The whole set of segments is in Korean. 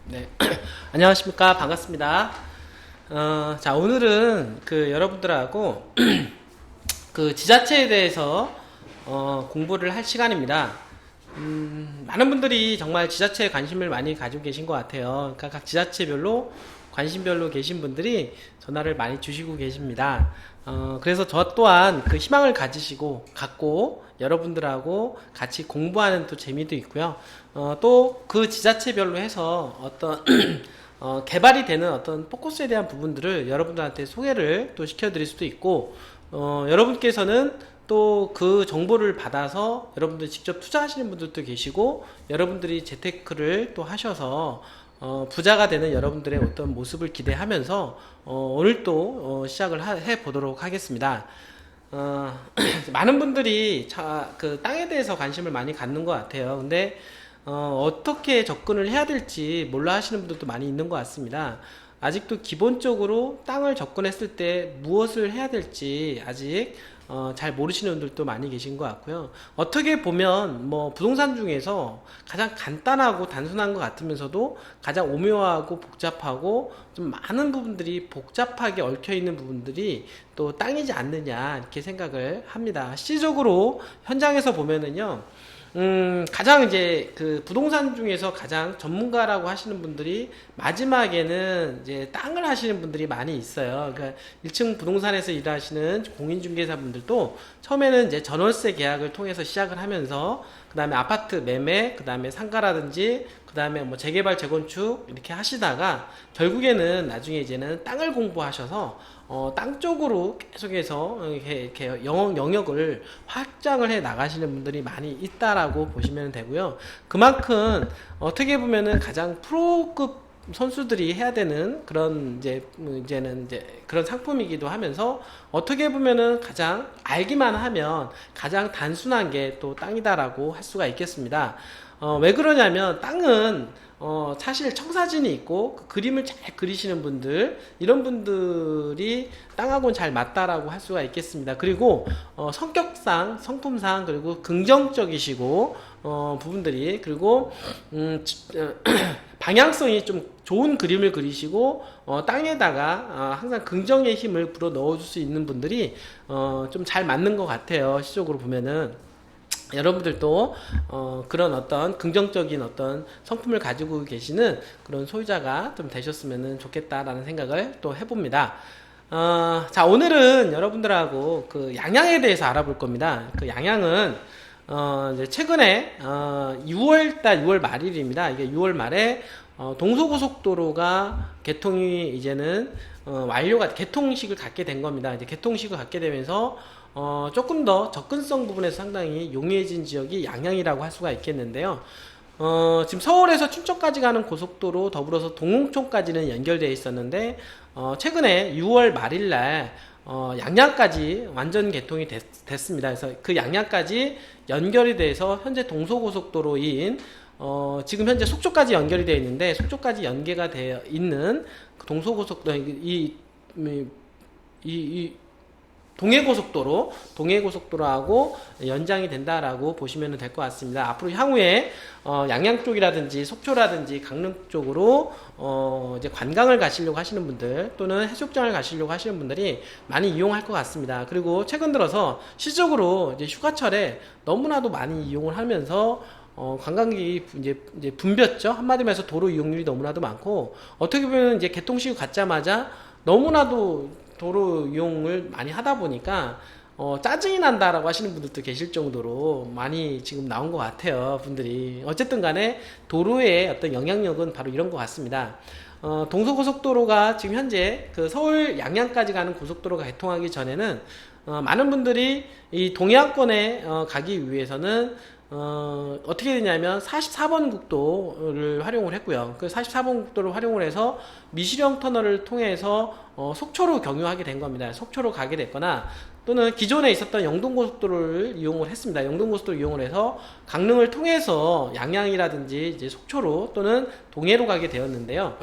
네. 안녕하십니까. 반갑습니다. 자, 오늘은 여러분들하고 지자체에 대해서 공부를 할 시간입니다. 많은 분들이 정말 지자체에 관심을 많이 가지고 계신 것 같아요. 그러니까 각 지자체별로 관심별로 계신 분들이 전화를 많이 주시고 계십니다. 그래서 저 또한 그 희망을 갖고 여러분들하고 같이 공부하는 또 재미도 있고요. 또 그 지자체별로 해서 어떤 개발이 되는 어떤 포커스에 대한 부분들을 여러분들한테 소개를 또 시켜드릴 수도 있고, 여러분께서는 또 그 정보를 받아서 여러분들 직접 투자하시는 분들도 계시고, 여러분들이 재테크를 또 하셔서 부자가 되는 여러분들의 어떤 모습을 기대하면서 오늘 또 시작을 해 보도록 하겠습니다. 많은 분들이 그 땅에 대해서 관심을 많이 갖는 것 같아요. 근데 어떻게 접근을 해야 될지 몰라 하시는 분들도 많이 있는 것 같습니다. 아직도 기본적으로 땅을 접근했을 때 무엇을 해야 될지 아직 잘 모르시는 분들도 많이 계신 것 같고요. 어떻게 보면 뭐 부동산 중에서 가장 간단하고 단순한 것 같으면서도 가장 오묘하고 복잡하고 좀 많은 부분들이 복잡하게 얽혀 있는 부분들이 또 땅이지 않느냐 이렇게 생각을 합니다. 실질적으로 현장에서 보면은요. 가장 이제 그 부동산 중에서 가장 전문가라고 하시는 분들이 마지막에는 이제 땅을 하시는 분들이 많이 있어요. 그러니까 1층 부동산에서 일하시는 공인중개사 분들도 처음에는 이제 전월세 계약을 통해서 시작을 하면서 그 다음에 아파트 매매, 그 다음에 상가라든지 그 다음에 뭐 재개발, 재건축 이렇게 하시다가 결국에는 나중에 이제는 땅을 공부하셔서 땅 쪽으로 계속해서 이렇게 영역을 확장을 해 나가시는 분들이 많이 있다라고 보시면 되고요. 그만큼 어떻게 보면은 가장 프로급 선수들이 해야 되는 그런 이제는 이제 그런 상품이기도 하면서 어떻게 보면은 가장 알기만 하면 가장 단순한 게 또 땅이다라고 할 수가 있겠습니다. 왜 그러냐면 땅은 사실 청사진이 있고 그 그림을 잘 그리시는 분들 이런 분들이 땅하고는 잘 맞다라고 할 수가 있겠습니다. 그리고 성격상 성품상 그리고 긍정적이시고 부분들이 그리고 방향성이 좀 좋은 그림을 그리시고 땅에다가 항상 긍정의 힘을 불어 넣어줄 수 있는 분들이 좀 잘 맞는 것 같아요. 시적으로 보면은 여러분들도 그런 어떤 긍정적인 어떤 성품을 가지고 계시는 그런 소유자가 좀 되셨으면 좋겠다라는 생각을 또 해봅니다. 자, 오늘은 여러분들하고 그 양양에 대해서 알아볼 겁니다. 그 양양은 이제 최근에 6월 말일입니다. 이게 6월 말에 동서고속도로가 개통이 이제는 개통식을 갖게 된 겁니다. 이제 개통식을 갖게 되면서 조금 더 접근성 부분에서 상당히 용이해진 지역이 양양이라고 할 수가 있겠는데요. 지금 서울에서 춘천까지 가는 고속도로 더불어서 동홍천까지는 연결되어 있었는데 최근에 6월 말일날 양양까지 완전 개통이 됐습니다. 그래서 그 양양까지 연결이 돼서 현재 동서고속도로인 지금 현재 속초까지 연결이 되어 있는데 속초까지 연계가 되어 있는 그 동서고속도로 이 동해고속도로하고 연장이 된다라고 보시면 될 것 같습니다. 앞으로 향후에 양양 쪽이라든지 속초라든지 강릉 쪽으로 이제 관광을 가시려고 하시는 분들 또는 해수욕장을 가시려고 하시는 분들이 많이 이용할 것 같습니다. 그리고 최근 들어서 실적으로 이제 휴가철에 너무나도 많이 이용을 하면서 관광객이 이제 붐볐죠. 한마디로 해서 도로 이용률이 너무나도 많고 어떻게 보면 이제 개통식 갖자마자 너무나도 도로 이용을 많이 하다 보니까 짜증이 난다라고 하시는 분들도 계실 정도로 많이 지금 나온 것 같아요. 분들이 어쨌든 간에 도로의 어떤 영향력은 바로 이런 것 같습니다. 동서고속도로가 지금 현재 그 서울 양양까지 가는 고속도로가 개통하기 전에는 많은 분들이 이 동해안권에 가기 위해서는 어떻게 되냐면 44번 국도를 활용을 했고요. 그 44번 국도를 활용을 해서 미시령 터널을 통해서 속초로 경유하게 된 겁니다. 속초로 가게 됐거나 또는 기존에 있었던 영동고속도로를 이용을 했습니다. 영동고속도로 이용을 해서 강릉을 통해서 양양이라든지 이제 속초로 또는 동해로 가게 되었는데요.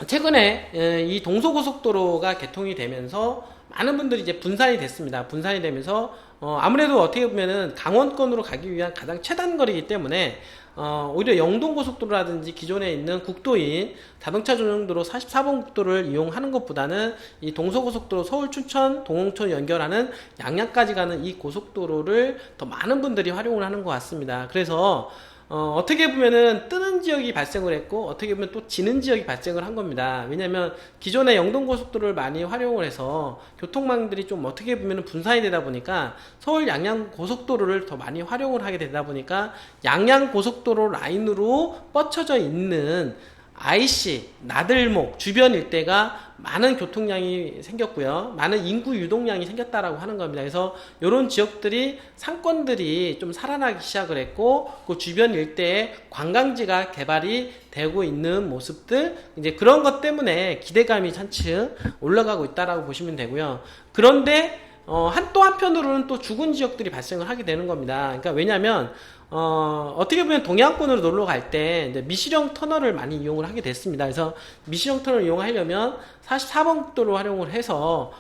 최근에 이 동서고속도로가 개통이 되면서 많은 분들이 이제 분산이 됐습니다. 분산이 되면서 아무래도 어떻게 보면은 강원권으로 가기 위한 가장 최단 거리이기 때문에 오히려 영동고속도로라든지 기존에 있는 국도인 자동차 전용도로 44번 국도를 이용하는 것보다는 이 동서고속도로 서울 춘천 동홍천 연결하는 양양까지 가는 이 고속도로를 더 많은 분들이 활용을 하는 것 같습니다. 그래서 어떻게 보면은 뜨는 지역이 발생을 했고 어떻게 보면 또 지는 지역이 발생을 한 겁니다. 왜냐면 기존의 영동고속도로를 많이 활용을 해서 교통망들이 좀 어떻게 보면은 분산이 되다 보니까 서울 양양고속도로를 더 많이 활용을 하게 되다 보니까 양양고속도로 라인으로 뻗쳐져 있는 IC, 나들목 주변 일대가 많은 교통량이 생겼고요. 많은 인구 유동량이 생겼다라고 하는 겁니다. 그래서 이런 지역들이 상권들이 좀 살아나기 시작을 했고 그 주변 일대에 관광지가 개발이 되고 있는 모습들 이제 그런 것 때문에 기대감이 차츰 올라가고 있다라고 보시면 되고요. 그런데 또 한편으로는 또 죽은 지역들이 발생을 하게 되는 겁니다. 그러니까 왜냐면 어떻게 보면 동해안권으로 놀러 갈 때 미시령 터널을 많이 이용을 하게 됐습니다. 그래서 미시령 터널을 이용하려면 44번 국도를 활용을 해서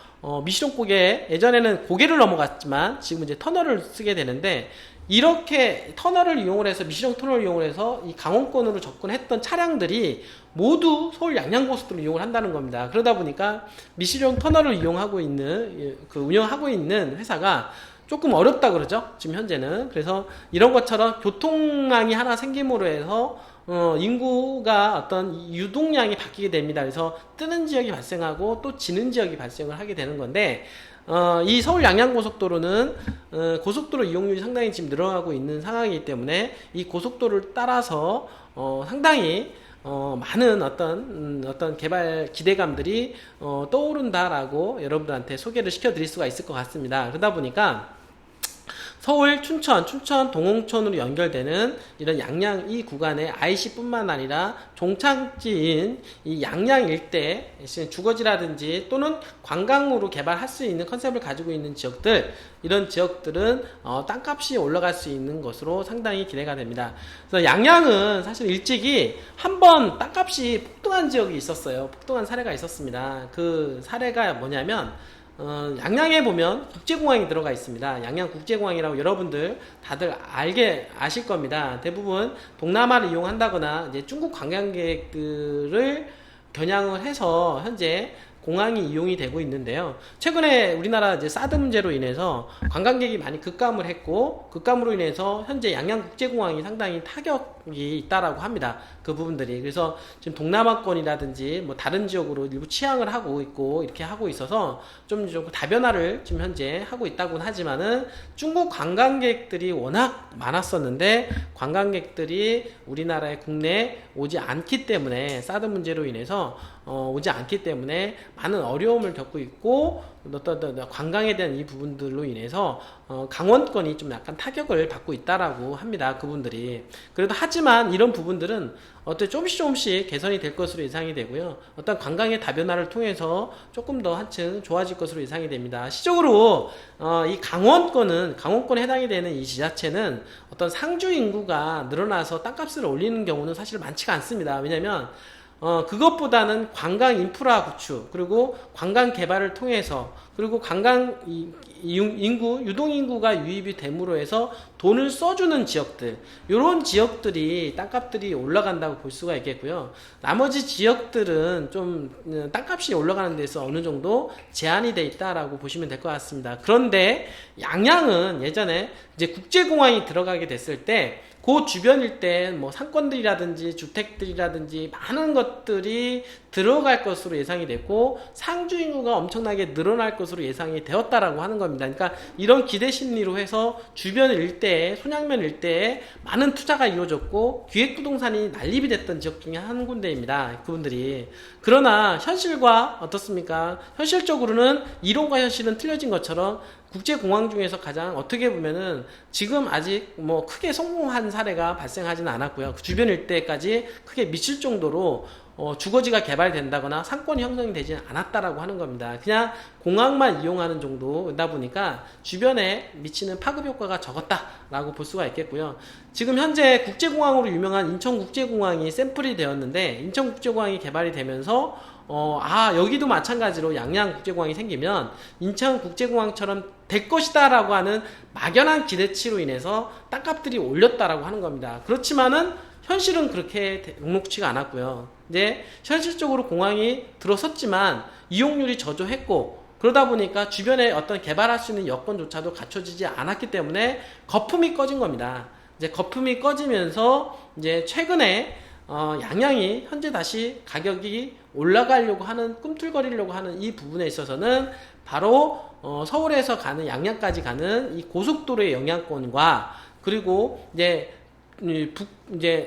미시령 고개 예전에는 고개를 넘어갔지만 지금 이제 터널을 쓰게 되는데 이렇게 터널을 이용을 해서 미시령 터널을 이용을 해서 이 강원권으로 접근했던 차량들이 모두 서울 양양고속도로를 이용을 한다는 겁니다. 그러다 보니까 미시령 터널을 이용하고 있는 운영하고 있는 회사가 조금 어렵다 그러죠. 지금 현재는. 그래서 이런 것처럼 교통량이 하나 생김으로 해서 인구가 어떤 유동량이 바뀌게 됩니다. 그래서 뜨는 지역이 발생하고 또 지는 지역이 발생을 하게 되는 건데 이 서울 양양고속도로는 고속도로 이용률이 상당히 지금 늘어나고 있는 상황이기 때문에 이 고속도로를 따라서 상당히 많은 어떤 개발 기대감들이 떠오른다라고 여러분들한테 소개를 시켜드릴 수가 있을 것 같습니다. 그러다 보니까 서울, 춘천, 동홍천으로 연결되는 이런 양양 이 구간의 IC뿐만 아니라 종착지인 이 양양 일대 주거지라든지 또는 관광으로 개발할 수 있는 컨셉을 가지고 있는 지역들 이런 지역들은 땅값이 올라갈 수 있는 것으로 상당히 기대가 됩니다. 그래서 양양은 사실 일찍이 한번 땅값이 폭등한 지역이 있었어요. 폭등한 사례가 있었습니다. 그 사례가 뭐냐면 양양에 보면 국제공항이 들어가 있습니다. 양양국제공항이라고 여러분들 다들 아실 겁니다. 대부분 동남아를 이용한다거나 이제 중국 관광객들을 겨냥을 해서 현재 공항이 이용이 되고 있는데요. 최근에 우리나라 이제 사드 문제로 인해서 관광객이 많이 급감을 했고 급감으로 인해서 현재 양양국제공항이 상당히 타격이 있다라고 합니다. 그 부분들이. 그래서 지금 동남아권이라든지 뭐 다른 지역으로 일부 취항을 하고 있고 이렇게 하고 있어서 좀 다변화를 지금 현재 하고 있다고는 하지만은 중국 관광객들이 워낙 많았었는데 관광객들이 우리나라에 국내에 오지 않기 때문에 사드 문제로 인해서 오지 않기 때문에 많은 어려움을 겪고 있고 어떤 관광에 대한 이 부분들로 인해서 강원권이 좀 약간 타격을 받고 있다라고 합니다. 그분들이. 그래도 하지만 이런 부분들은 조금씩 개선이 될 것으로 예상이 되고요. 어떤 관광의 다변화를 통해서 조금 더 한층 좋아질 것으로 예상이 됩니다. 시적으로 이 강원권에 해당이 되는 이 지자체는 어떤 상주 인구가 늘어나서 땅값을 올리는 경우는 사실 많지가 않습니다. 왜냐면 그것보다는 관광 인프라 구축, 그리고 관광 개발을 통해서, 그리고 관광 유동인구가 유입이 됨으로 해서 돈을 써주는 지역들, 이런 지역들이 땅값들이 올라간다고 볼 수가 있겠고요. 나머지 지역들은 좀 땅값이 올라가는 데서 어느 정도 제한이 돼 있다라고 보시면 될 것 같습니다. 그런데 양양은 예전에 이제 국제공항이 들어가게 됐을 때 그 주변 일대 뭐 상권들이라든지 주택들이라든지 많은 것들이 들어갈 것으로 예상이 됐고 상주 인구가 엄청나게 늘어날 것으로 예상이 되었다라고 하는 겁니다. 그러니까 이런 기대 심리로 해서 주변 일대에 손양면 일대에 많은 투자가 이루어졌고 기획부동산이 난립이 됐던 지역 중에 한 군데입니다. 그분들이. 그러나 현실과 어떻습니까? 현실적으로는 이론과 현실은 틀려진 것처럼 국제공항 중에서 가장 어떻게 보면은 지금 아직 뭐 크게 성공한 사례가 발생하지는 않았고요. 그 주변 일대까지 크게 미칠 정도로 주거지가 개발된다거나 상권이 형성이 되지는 않았다라고 하는 겁니다. 그냥 공항만 이용하는 정도다 보니까 주변에 미치는 파급 효과가 적었다라고 볼 수가 있겠고요. 지금 현재 국제공항으로 유명한 인천국제공항이 샘플이 되었는데 인천국제공항이 개발이 되면서 여기도 마찬가지로 양양국제공항이 생기면 인천국제공항처럼 될 것이다 라고 하는 막연한 기대치로 인해서 땅값들이 올렸다라고 하는 겁니다. 그렇지만은 현실은 그렇게 녹록치가 않았고요. 이제 현실적으로 공항이 들어섰지만 이용률이 저조했고, 그러다 보니까 주변에 어떤 개발할 수 있는 여건조차도 갖춰지지 않았기 때문에 거품이 꺼진 겁니다. 이제 거품이 꺼지면서 이제 최근에 양양이 현재 다시 가격이 올라가려고 하는, 꿈틀거리려고 하는 이 부분에 있어서는 바로 서울에서 가는 양양까지 가는 이 고속도로의 영향권과, 그리고 이제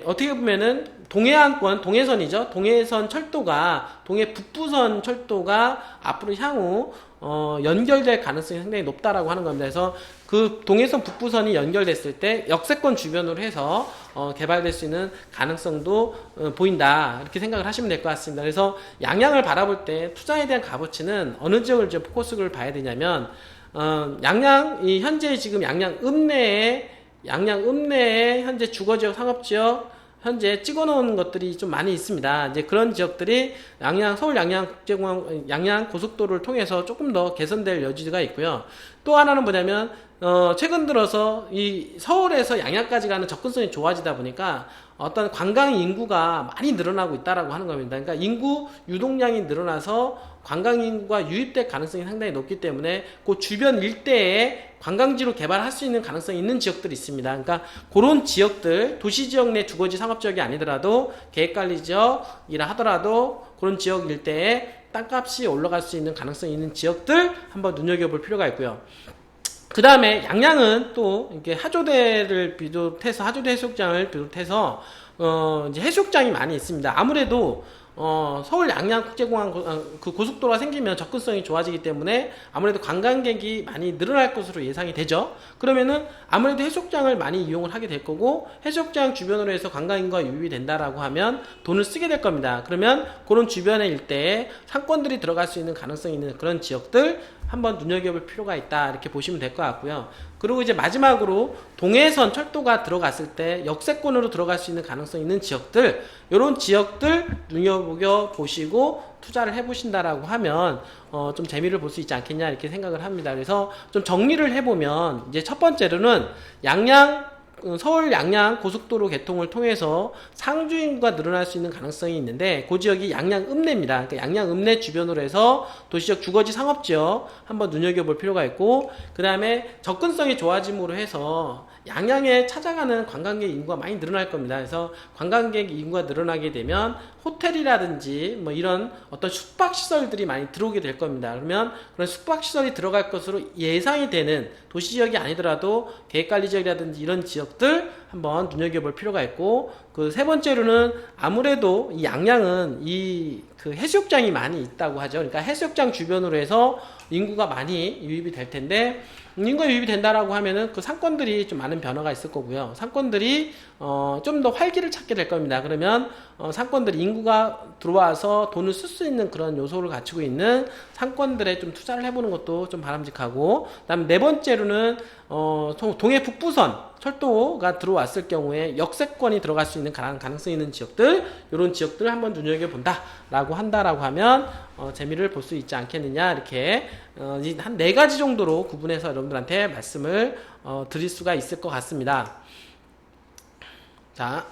어떻게 보면은 동해안권, 동해선이죠. 동해선 철도가, 동해 북부선 철도가 앞으로 향후 연결될 가능성이 상당히 높다라고 하는 겁니다. 그래서 그 동해선 북부선이 연결됐을 때 역세권 주변으로 해서 개발될 수 있는 가능성도 보인다, 이렇게 생각을 하시면 될 것 같습니다. 그래서 양양을 바라볼 때 투자에 대한 값어치는 어느 지역을 이제 포커스를 봐야 되냐면, 양양이 현재 지금 양양 읍내에 현재 주거지역, 상업지역 현재 찍어놓은 것들이 좀 많이 있습니다. 이제 그런 지역들이 서울 양양국제공항, 양양 고속도로를 통해서 조금 더 개선될 여지가 있고요. 또 하나는 뭐냐면, 최근 들어서 이 서울에서 양양까지 가는 접근성이 좋아지다 보니까 어떤 관광 인구가 많이 늘어나고 있다라고 하는 겁니다. 그러니까 인구 유동량이 늘어나서 관광 인구가 유입될 가능성이 상당히 높기 때문에 그 주변 일대에 관광지로 개발할 수 있는 가능성이 있는 지역들이 있습니다. 그러니까 그런 지역들, 도시 지역 내 주거지 상업 지역이 아니더라도 계획관리 지역이라 하더라도 그런 지역 일대에 땅값이 올라갈 수 있는 가능성이 있는 지역들 한번 눈여겨볼 필요가 있고요. 그 다음에 양양은 또 이렇게 하조대 해수욕장을 비롯해서 이제 해수욕장이 많이 있습니다. 아무래도 서울 양양국제공항 그 고속도로가 생기면 접근성이 좋아지기 때문에 아무래도 관광객이 많이 늘어날 것으로 예상이 되죠. 그러면은 아무래도 해수욕장을 많이 이용을 하게 될 거고, 해수욕장 주변으로 해서 관광인구가 유입이 된다라고 하면 돈을 쓰게 될 겁니다. 그러면 그런 주변의 일대에 상권들이 들어갈 수 있는 가능성이 있는 그런 지역들 한번 눈여겨볼 필요가 있다, 이렇게 보시면 될 것 같고요. 그리고 이제 마지막으로 동해선 철도가 들어갔을 때 역세권으로 들어갈 수 있는 가능성이 있는 지역들, 이런 지역들 눈여겨보시고 투자를 해보신다라고 하면 좀 재미를 볼 수 있지 않겠냐, 이렇게 생각을 합니다. 그래서 좀 정리를 해보면, 이제 첫 번째로는 서울 양양 고속도로 개통을 통해서 상주 인구가 늘어날 수 있는 가능성이 있는데, 그 지역이 양양 읍내입니다. 그러니까 양양 읍내 주변으로 해서 도시적 주거지 상업지역 한번 눈여겨볼 필요가 있고, 그 다음에 접근성이 좋아짐으로 해서 양양에 찾아가는 관광객 인구가 많이 늘어날 겁니다. 그래서 관광객 인구가 늘어나게 되면 호텔이라든지 뭐 이런 어떤 숙박시설들이 많이 들어오게 될 겁니다. 그러면 그런 숙박시설이 들어갈 것으로 예상이 되는 도시지역이 아니더라도 계획관리지역이라든지 이런 지역들 한번 눈여겨볼 필요가 있고, 그 세 번째로는 아무래도 이 양양은 그 해수욕장이 많이 있다고 하죠. 그러니까 해수욕장 주변으로 해서 인구가 많이 유입이 될 텐데, 인구가 유입이 된다라고 하면은 그 상권들이 좀 많은 변화가 있을 거고요. 상권들이 좀 더 활기를 찾게 될 겁니다. 그러면 상권들이 인구가 들어와서 돈을 쓸 수 있는 그런 요소를 갖추고 있는 상권들에 좀 투자를 해보는 것도 좀 바람직하고, 그다음 네 번째로는 동해 북부선 철도가 들어왔을 경우에 역세권이 들어갈 수 있는 가능성이 있는 지역들, 이런 지역들을 한번 눈여겨본다 라고 한다라고 하면 재미를 볼 수 있지 않겠느냐, 이렇게 한 4가지 정도로 구분해서 여러분들한테 말씀을 드릴 수가 있을 것 같습니다. 자,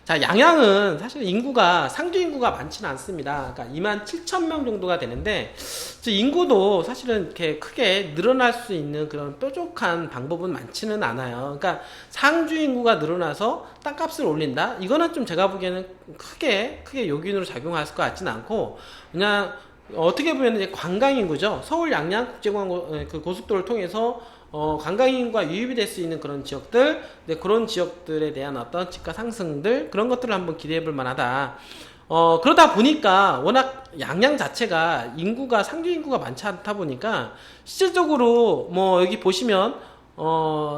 양양은 사실 상주 인구가 많지는 않습니다. 그러니까 27,000명 정도가 되는데, 인구도 사실은 이렇게 크게 늘어날 수 있는 그런 뾰족한 방법은 많지는 않아요. 그러니까 상주 인구가 늘어나서 땅값을 올린다? 이거는 좀 제가 보기에는 크게 요긴으로 작용할 것 같지는 않고, 그냥 어떻게 보면 이제 관광 인구죠. 서울 양양 국제공항 그 고속도로를 통해서 관광인구가 유입이 될 수 있는 그런 지역들, 그런 지역들에 대한 어떤 집가 상승들, 그런 것들을 한번 기대해 볼 만하다. 그러다 보니까 워낙 양양 자체가 상주 인구가 많지 않다 보니까 실질적으로 뭐 여기 보시면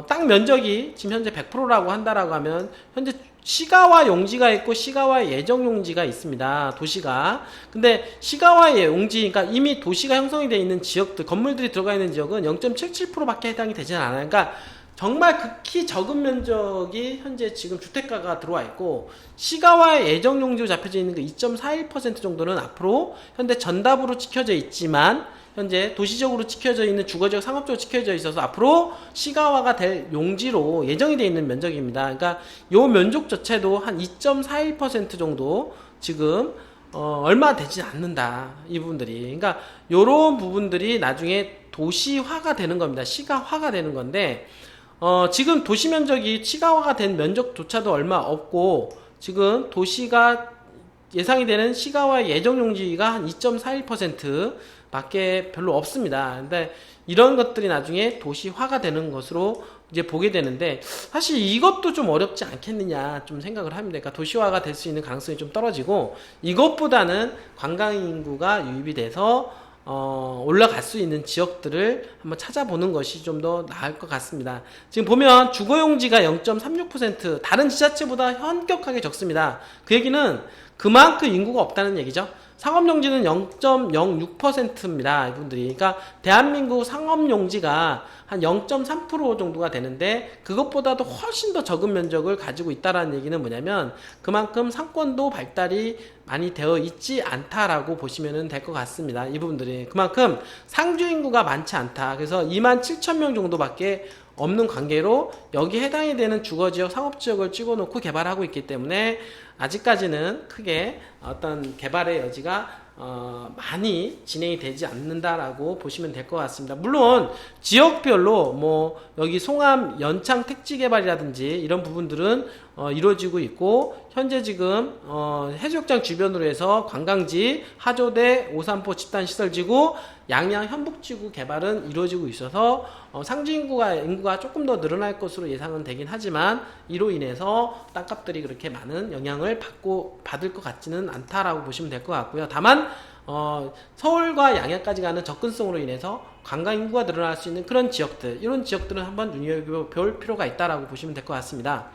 땅 면적이 지금 현재 100%라고 한다라고 하면 현재 시가와 용지가 있고 시가와 예정 용지가 있습니다. 도시가. 근데 시가와 용지, 그러니까 이미 도시가 형성이 되어 있는 지역들, 건물들이 들어가 있는 지역은 0.77% 밖에 해당이 되지는 않아요. 그러니까 정말 극히 적은 면적이 현재 지금 주택가가 들어와 있고, 시가와의 예정용지로 잡혀져 있는 그 2.41% 정도는 앞으로 현재 전답으로 찍혀져 있지만, 현재 도시적으로 찍혀져 있는 주거지역, 상업적으로 찍혀져 있어서 앞으로 시가화가 될 용지로 예정이 되어 있는 면적입니다. 그러니까 요 면적 자체도 한 2.41% 정도 지금 얼마 되지 않는다, 이 부분들이. 그러니까 요런 부분들이 나중에 도시화가 되는 겁니다. 시가화가 되는 건데, 지금 도시 면적이 시가화가 된 면적조차도 얼마 없고, 지금 도시가 예상이 되는 시가화 예정 용지가 한 2.41% 밖에 별로 없습니다. 근데 이런 것들이 나중에 도시화가 되는 것으로 이제 보게 되는데, 사실 이것도 좀 어렵지 않겠느냐 좀 생각을 합니다. 그러니까 도시화가 될 수 있는 가능성이 좀 떨어지고, 이것보다는 관광 인구가 유입이 돼서 올라갈 수 있는 지역들을 한번 찾아보는 것이 좀 더 나을 것 같습니다. 지금 보면 주거용지가 0.36%, 다른 지자체보다 현격하게 적습니다. 그 얘기는 그만큼 인구가 없다는 얘기죠. 상업용지는 0.06%입니다. 이분들이. 그러니까 대한민국 상업용지가 한 0.3% 정도가 되는데, 그것보다도 훨씬 더 적은 면적을 가지고 있다는 얘기는 뭐냐면, 그만큼 상권도 발달이 많이 되어 있지 않다라고 보시면 될 것 같습니다. 이 부분들이. 그만큼 상주 인구가 많지 않다. 그래서 27,000명 정도밖에 없는 관계로 여기 해당이 되는 주거지역, 상업지역을 찍어놓고 개발하고 있기 때문에 아직까지는 크게 어떤 개발의 여지가 많이 진행이 되지 않는다라고 보시면 될 것 같습니다. 물론 지역별로 뭐 여기 송암 연창 택지 개발이라든지 이런 부분들은 이루어지고 있고, 현재 지금 해수욕장 주변으로 해서 관광지, 하조대, 오산포 집단시설지구, 양양 현북지구 개발은 이루어지고 있어서 상주 인구가 조금 더 늘어날 것으로 예상은 되긴 하지만, 이로 인해서 땅값들이 그렇게 많은 영향을 받을 것 같지는 않다라고 보시면 될 것 같고요. 다만 서울과 양양까지 가는 접근성으로 인해서 관광 인구가 늘어날 수 있는 그런 지역들, 이런 지역들은 한번 눈여겨볼 필요가 있다라고 보시면 될 것 같습니다.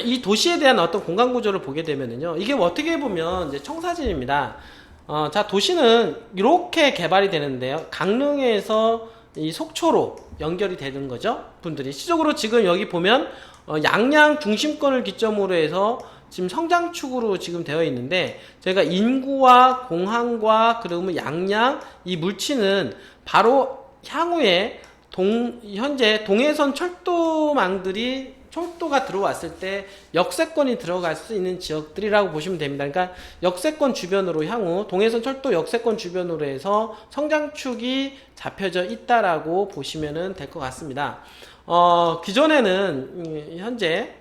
이 도시에 대한 어떤 공간 구조를 보게 되면은요, 이게 어떻게 보면 이제 청사진입니다. 자, 도시는 이렇게 개발이 되는데요, 강릉에서 이 속초로 연결이 되는 거죠, 분들이. 시적으로 지금 여기 보면 양양 중심권을 기점으로 해서 지금 성장축으로 지금 되어 있는데, 저희가 인구와 공항과 그러면 양양 이 물치는 바로 향후에 현재 동해선 철도가 들어왔을 때 역세권이 들어갈 수 있는 지역들이라고 보시면 됩니다. 그러니까 역세권 주변으로 향후 동해선 철도 역세권 주변으로 해서 성장축이 잡혀져 있다라고 보시면 될 것 같습니다. 기존에는 현재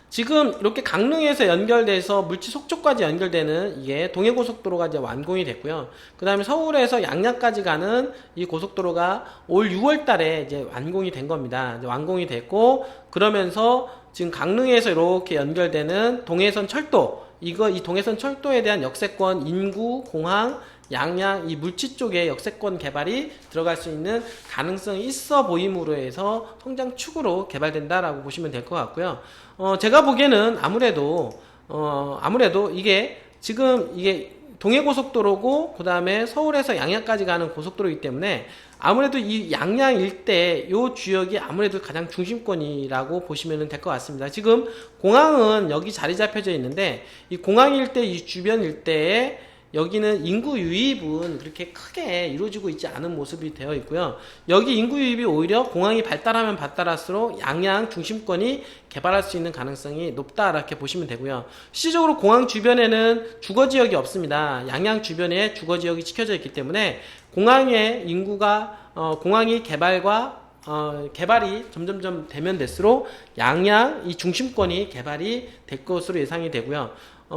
지금 이렇게 강릉에서 연결돼서 물치 속초까지 연결되는 이게 동해고속도로가 이제 완공이 됐고요. 그 다음에 서울에서 양양까지 가는 이 고속도로가 올 6월 달에 이제 완공이 된 겁니다. 이제 완공이 됐고, 그러면서 지금 강릉에서 이렇게 연결되는 동해선 철도, 이 동해선 철도에 대한 역세권, 인구, 공항, 양양 이 물치 쪽에 역세권 개발이 들어갈 수 있는 가능성이 있어 보임으로 해서 성장축으로 개발된다라고 보시면 될 것 같고요. 제가 보기에는 아무래도 이게 지금 이게 동해고속도로고, 그 다음에 서울에서 양양까지 가는 고속도로이기 때문에 아무래도 이 양양 일대 요 지역이 아무래도 가장 중심권이라고 보시면 될 것 같습니다. 지금 공항은 여기 자리 잡혀져 있는데, 이 공항 일대 이 주변 일대에 여기는 인구 유입은 그렇게 크게 이루어지고 있지 않은 모습이 되어 있고요. 여기 인구 유입이 오히려 공항이 발달하면 발달할수록 양양 중심권이 개발할 수 있는 가능성이 높다, 이렇게 보시면 되고요. 실질적으로 공항 주변에는 주거지역이 없습니다. 양양 주변에 주거지역이 찍혀져 있기 때문에 공항의 인구가 공항이 개발이 점점점 되면 될수록 양양 이 중심권이 개발이 될 것으로 예상이 되고요.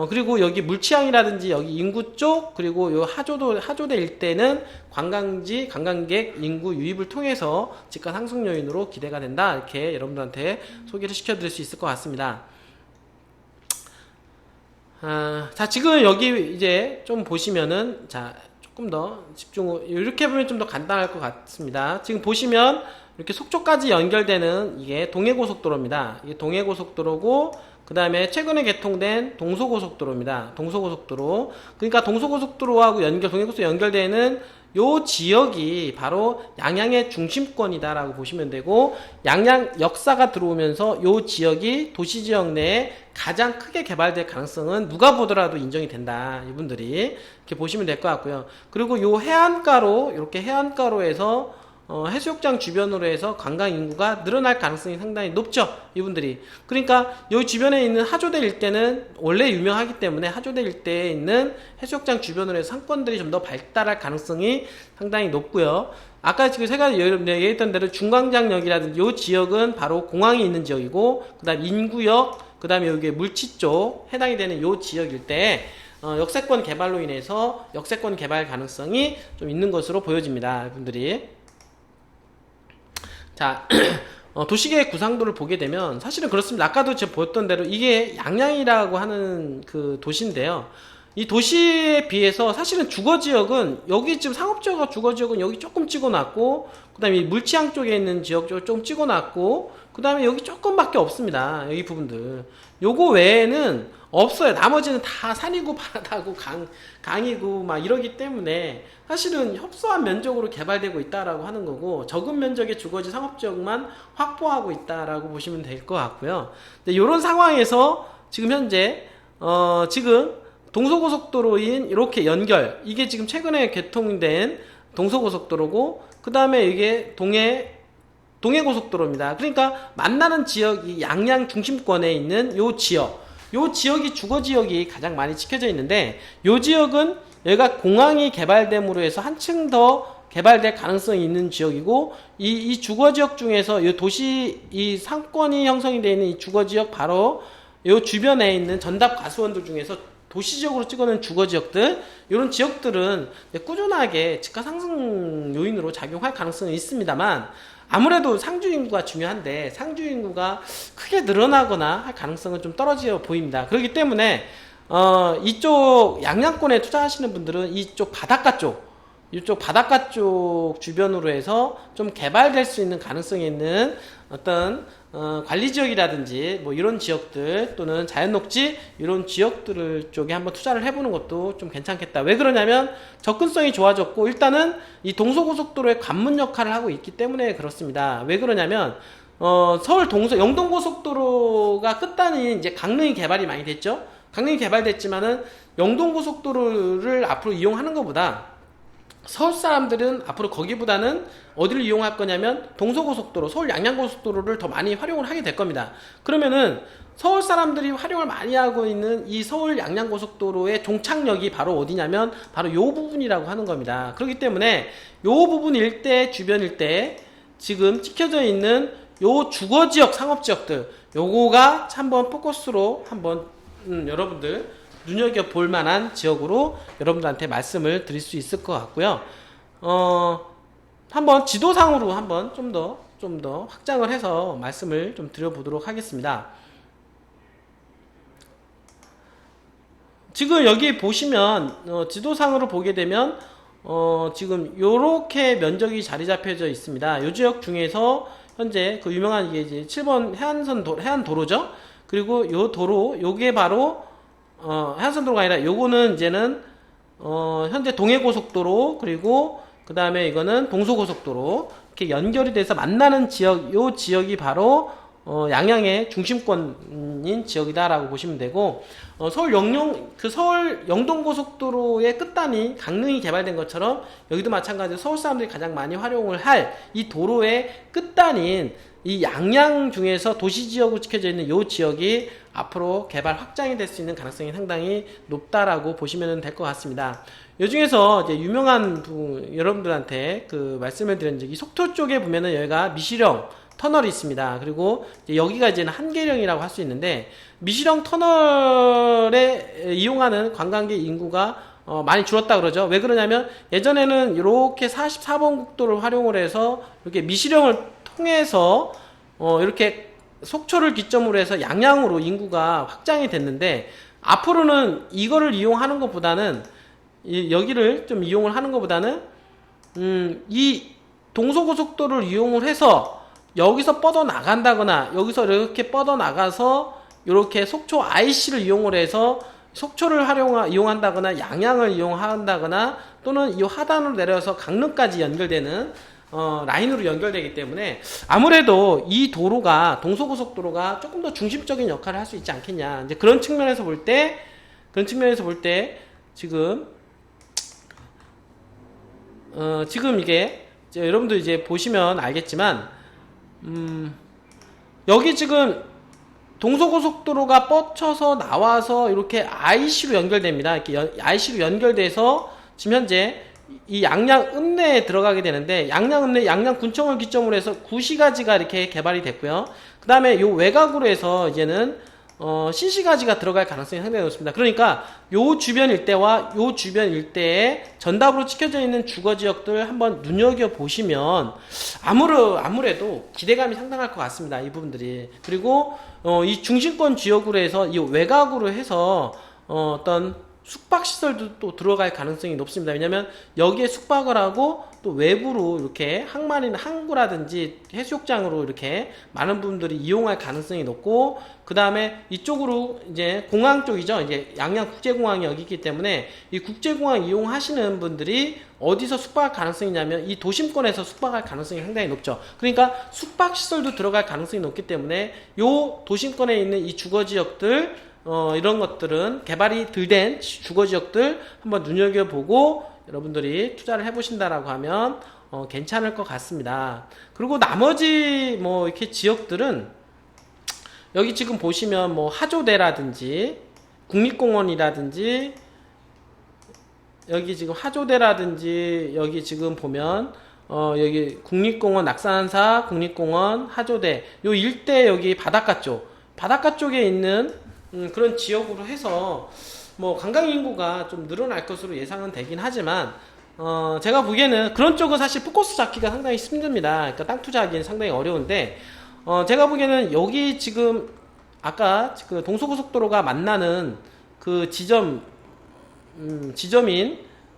그리고 여기 물치항이라든지 여기 인구 쪽, 그리고 요 하조대 일대는 관광객 인구 유입을 통해서 집가 상승 요인으로 기대가 된다, 이렇게 여러분들한테 소개를 시켜드릴 수 있을 것 같습니다. 자, 지금 여기 이제 좀 보시면은, 자, 조금 더 이렇게 보면 좀 더 간단할 것 같습니다. 지금 보시면 이렇게 속초까지 연결되는 이게 동해고속도로입니다. 이게 동해고속도로고, 그 다음에 최근에 개통된 동서고속도로입니다. 동서고속도로. 그러니까 동서고속도로하고 동해고속도로 연결되는 요 지역이 바로 양양의 중심권이다라고 보시면 되고, 양양 역사가 들어오면서 요 지역이 도시지역 내에 가장 크게 개발될 가능성은 누가 보더라도 인정이 된다. 이분들이 이렇게 보시면 될 것 같고요. 그리고 요 해안가로, 이렇게 해안가로에서 해수욕장 주변으로 해서 관광 인구가 늘어날 가능성이 상당히 높죠. 이분들이. 그러니까 이 주변에 있는 하조대 일대는 원래 유명하기 때문에 하조대 일대에 있는 해수욕장 주변으로 해서 상권들이 좀 더 발달할 가능성이 상당히 높고요. 아까 지금 세 가지 얘기했던 대로 중광장역이라든지 이 지역은 바로 공항이 있는 지역이고, 그 다음 인구역, 그 다음에 여기 물치 쪽 해당이 되는 이 지역 일대에 역세권 개발로 인해서 역세권 개발 가능성이 좀 있는 것으로 보여집니다. 이분들이. 자, 도시계획 구상도를 보게 되면 사실은 그렇습니다. 아까도 제가 보였던 대로 이게 양양이라고 하는 그 도시인데요. 이 도시에 비해서 사실은 주거지역은 여기 지금 상업지역과 주거지역은 여기 조금 찍어놨고, 그 다음에 물치항 쪽에 있는 지역 좀 찍어놨고, 그 다음에 여기 조금밖에 없습니다. 여기 부분들. 요거 외에는 없어요. 나머지는 다 산이고 바다고 강이고 막 이러기 때문에 사실은 협소한 면적으로 개발되고 있다라고 하는 거고, 적은 면적의 주거지 상업지역만 확보하고 있다라고 보시면 될 것 같고요. 근데 이런 상황에서 지금 현재 지금 동서고속도로인 이렇게 연결, 이게 지금 최근에 개통된 동서고속도로고, 그 다음에 이게 동해고속도로입니다. 그러니까 만나는 지역이 양양 중심권에 있는 요 지역이 주거지역이 가장 많이 찍혀져 있는데, 요 지역은 여기가 공항이 개발됨으로 해서 한층 더 개발될 가능성이 있는 지역이고, 이 주거지역 중에서 이 도시, 이 상권이 형성이 되어 있는 이 주거지역 바로 요 주변에 있는 전답 가수원들 중에서 도시적으로 찍어낸 주거지역들, 이런 지역들은 꾸준하게 집가 상승 요인으로 작용할 가능성이 있습니다만, 아무래도 상주인구가 중요한데 상주인구가 크게 늘어나거나 할 가능성은 좀 떨어져 보입니다. 그렇기 때문에 이쪽 양양권에 투자하시는 분들은 이쪽 바닷가 쪽 주변으로 해서 좀 개발될 수 있는 가능성이 있는 어떤 관리지역이라든지 뭐 이런 지역들, 또는 자연녹지 이런 지역들 쪽에 한번 투자를 해보는 것도 좀 괜찮겠다. 왜 그러냐면 접근성이 좋아졌고, 일단은 이 동서고속도로의 관문 역할을 하고 있기 때문에 그렇습니다. 왜 그러냐면 서울 영동고속도로가 끝단이 이제 강릉이 개발이 많이 됐죠. 강릉이 개발됐지만은 영동고속도로를 앞으로 이용하는 것보다 서울 사람들은 앞으로 거기보다는 어디를 이용할 거냐면 동서고속도로, 서울 양양고속도로를 더 많이 활용을 하게 될 겁니다. 그러면은 서울 사람들이 활용을 많이 하고 있는 이 서울 양양고속도로의 종착역이 바로 어디냐면 바로 요 부분이라고 하는 겁니다. 그렇기 때문에 요 부분 일대, 주변 일대에 지금 찍혀져 있는 요 주거지역, 상업지역들, 요거가 한번 포커스로 한번 여러분들 눈여겨볼 만한 지역으로 여러분들한테 말씀을 드릴 수 있을 것 같고요. 한번 지도상으로 한번 좀 더 확장을 해서 말씀을 좀 드려보도록 하겠습니다. 지금 여기 보시면 지도상으로 보게 되면 지금 요렇게 면적이 자리 잡혀져 있습니다. 요 지역 중에서 현재 그 유명한 이게 이제 7번 해안도로죠. 그리고 요 도로, 요게 바로 해안선도로가 아니라 요거는 이제는 현재 동해고속도로, 그리고 그 다음에 이거는 동서고속도로 이렇게 연결이 돼서 만나는 지역, 요 지역이 바로 양양의 중심권인 지역이다라고 보시면 되고, 서울 영동고속도로의 끝단이 강릉이 개발된 것처럼 여기도 마찬가지로 서울 사람들이 가장 많이 활용을 할 이 도로의 끝단인 이 양양 중에서 도시지역으로 찍혀져 있는 이 지역이 앞으로 개발 확장이 될 수 있는 가능성이 상당히 높다라고 보시면 될 것 같습니다. 이 중에서 이제 유명한 여러분들한테 그 말씀을 드린 적이, 속초 쪽에 보면은 여기가 미시령 터널이 있습니다. 그리고 이제 여기가 이제는 한계령이라고 할 수 있는데, 미시령 터널에 이용하는 관광객 인구가 많이 줄었다 그러죠. 왜 그러냐면 예전에는 이렇게 44번 국도를 활용을 해서 이렇게 미시령을 통해서 이렇게 속초를 기점으로 해서 양양으로 인구가 확장이 됐는데, 앞으로는 이거를 이용하는 것보다는 여기를 좀 이용을 하는 것보다는 이 동서고속도로를 이용을 해서 여기서 뻗어 나간다거나, 여기서 이렇게 뻗어 나가서 이렇게 속초 IC를 이용을 해서 속초를 이용한다거나 양양을 이용한다거나 또는 이 하단으로 내려서 강릉까지 연결되는 라인으로 연결되기 때문에 아무래도 이 도로가 동서고속도로가 조금 더 중심적인 역할을 할 수 있지 않겠냐. 이제 그런 측면에서 볼 때 지금 지금 이게 이제 여러분들 이제 보시면 알겠지만 여기 지금 동서고속도로가 뻗쳐서 나와서 이렇게 IC로 연결됩니다. 이렇게 IC로 연결돼서 지금 현재 이 양양 읍내에 들어가게 되는데 양양 읍내 양양 군청을 기점으로 해서 구시가지가 이렇게 개발이 됐고요. 그 다음에 요 외곽으로 해서 이제는 신시가지가 들어갈 가능성이 상당히 높습니다. 그러니까 요 주변 일대와 요 주변 일대에 전답으로 찍혀져 있는 주거지역들 한번 눈여겨보시면 아무래도 기대감이 상당할 것 같습니다. 이 부분들이. 그리고 이 중심권 지역으로 해서 이 외곽으로 해서 어떤 숙박시설도 또 들어갈 가능성이 높습니다. 왜냐면 여기에 숙박을 하고 또 외부로 이렇게 항구라든지 해수욕장으로 이렇게 많은 분들이 이용할 가능성이 높고, 그 다음에 이쪽으로 이제 공항 쪽이죠. 이제 양양국제공항이 여기 있기 때문에 이 국제공항 이용하시는 분들이 어디서 숙박할 가능성이 있냐면 이 도심권에서 숙박할 가능성이 상당히 높죠. 그러니까 숙박시설도 들어갈 가능성이 높기 때문에 요 도심권에 있는 이 주거지역들 이런 것들은 개발이 덜 된 주거지역들 한번 눈여겨보고 여러분들이 투자를 해보신다라고 하면 괜찮을 것 같습니다. 그리고 나머지 뭐 이렇게 지역들은 여기 지금 보시면 뭐 하조대라든지 국립공원이라든지 여기 지금 하조대라든지 여기 지금 보면 여기 국립공원 낙산사 국립공원 하조대 요 일대 여기 바닷가 쪽에 있는 그런 지역으로 해서 뭐 관광 인구가 좀 늘어날 것으로 예상은 되긴 하지만 제가 보기에는 그런 쪽은 사실 포커스 잡기가 상당히 힘듭니다. 그러니까 땅 투자하기는 상당히 어려운데 제가 보기에는 여기 지금 아까 그 동서고속도로가 만나는 그 지점인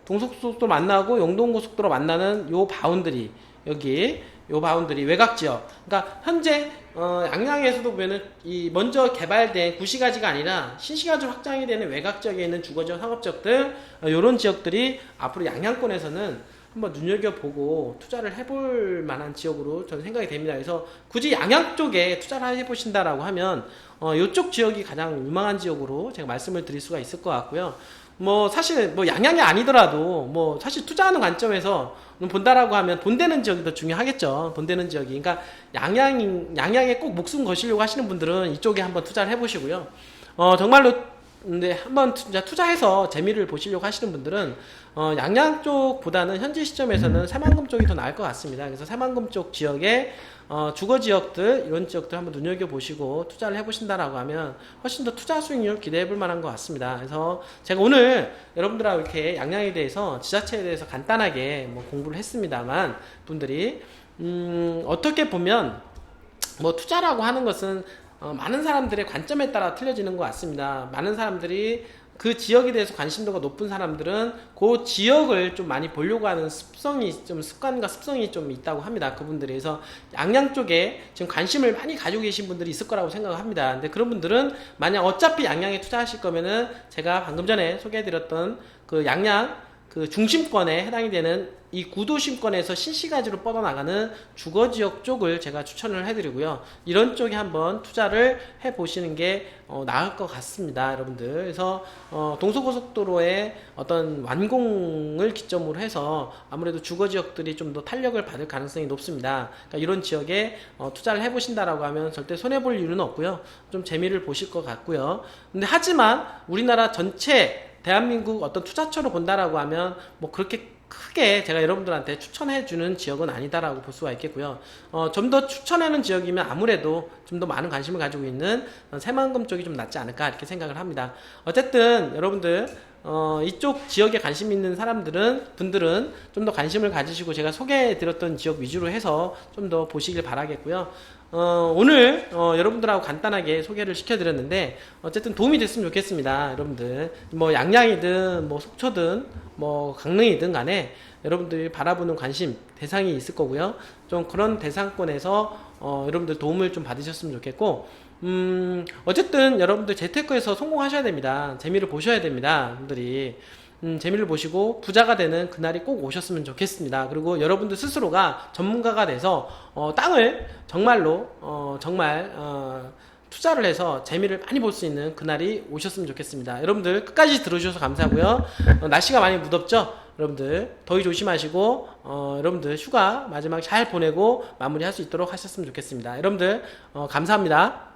동서고속도로 만나고 영동고속도로 만나는 요 바운드리 여기 요 바운드리 외곽지역, 그러니까 현재 양양에서도 보면은 이 먼저 개발된 구시가지가 아니라 신시가지로 확장이 되는 외곽지역에 있는 주거지역 상업지역들 요런 지역들이 앞으로 양양권에서는 한번 눈여겨보고 투자를 해볼 만한 지역으로 저는 생각이 됩니다. 그래서 굳이 양양 쪽에 투자를 해보신다라고 하면 요쪽 지역이 가장 유망한 지역으로 제가 말씀을 드릴 수가 있을 것 같고요. 뭐 사실 뭐 양양이 아니더라도 뭐 사실 투자하는 관점에서 본다라고 하면 돈 되는 지역이 더 중요하겠죠. 돈 되는 지역이. 그러니까 양양에 꼭 목숨 거시려고 하시는 분들은 이쪽에 한번 투자를 해보시고요. 정말로 근데 한번 투자해서 재미를 보시려고 하시는 분들은 양양 쪽보다는 현재 시점에서는 새만금 쪽이 더 나을 것 같습니다. 그래서 새만금 쪽 지역에 주거 지역들 이런 지역들 한번 눈여겨 보시고 투자를 해보신다라고 하면 훨씬 더 투자 수익률 기대해 볼 만한 것 같습니다. 그래서 제가 오늘 여러분들하고 이렇게 양양에 대해서 지자체에 대해서 간단하게 뭐 공부를 했습니다만 분들이 어떻게 보면 뭐 투자라고 하는 것은 많은 사람들의 관점에 따라 틀려지는 것 같습니다. 많은 사람들이 그 지역에 대해서 관심도가 높은 사람들은 그 지역을 좀 많이 보려고 하는 습관과 습성이 좀 있다고 합니다. 그분들이. 그래서 양양 쪽에 지금 관심을 많이 가지고 계신 분들이 있을 거라고 생각을 합니다. 근데 그런 분들은 만약 어차피 양양에 투자하실 거면은 제가 방금 전에 소개해드렸던 그 양양 그 중심권에 해당이 되는 이 구도심권에서 신시가지로 뻗어나가는 주거지역 쪽을 제가 추천을 해드리고요. 이런 쪽에 한번 투자를 해보시는 게 나을 것 같습니다, 여러분들. 그래서 동서고속도로의 어떤 완공을 기점으로 해서 아무래도 주거지역들이 좀 더 탄력을 받을 가능성이 높습니다. 그러니까 이런 지역에 투자를 해보신다라고 하면 절대 손해볼 이유는 없고요. 좀 재미를 보실 것 같고요. 근데 하지만 우리나라 전체 대한민국 어떤 투자처로 본다라고 하면 뭐 그렇게 크게 제가 여러분들한테 추천해주는 지역은 아니다라고 볼 수가 있겠고요. 좀 더 추천하는 지역이면 아무래도 좀 더 많은 관심을 가지고 있는 새만금 쪽이 좀 낫지 않을까 이렇게 생각을 합니다. 어쨌든 여러분들 이쪽 지역에 관심 있는 분들은 좀 더 관심을 가지시고 제가 소개해드렸던 지역 위주로 해서 좀 더 보시길 바라겠고요. 오늘 여러분들하고 간단하게 소개를 시켜드렸는데 어쨌든 도움이 됐으면 좋겠습니다. 여러분들 뭐 양양이든 뭐 속초든 뭐 강릉이든 간에 여러분들이 바라보는 관심 대상이 있을 거고요. 좀 그런 대상권에서 여러분들 도움을 좀 받으셨으면 좋겠고 어쨌든 여러분들 재테크에서 성공하셔야 됩니다. 재미를 보셔야 됩니다. 분들이. 재미를 보시고 부자가 되는 그날이 꼭 오셨으면 좋겠습니다. 그리고 여러분들 스스로가 전문가가 돼서 땅을 정말로 투자를 해서 재미를 많이 볼 수 있는 그날이 오셨으면 좋겠습니다. 여러분들 끝까지 들어주셔서 감사하고요. 날씨가 많이 무덥죠? 여러분들 더위 조심하시고 여러분들 휴가 마지막 잘 보내고 마무리할 수 있도록 하셨으면 좋겠습니다. 여러분들 감사합니다.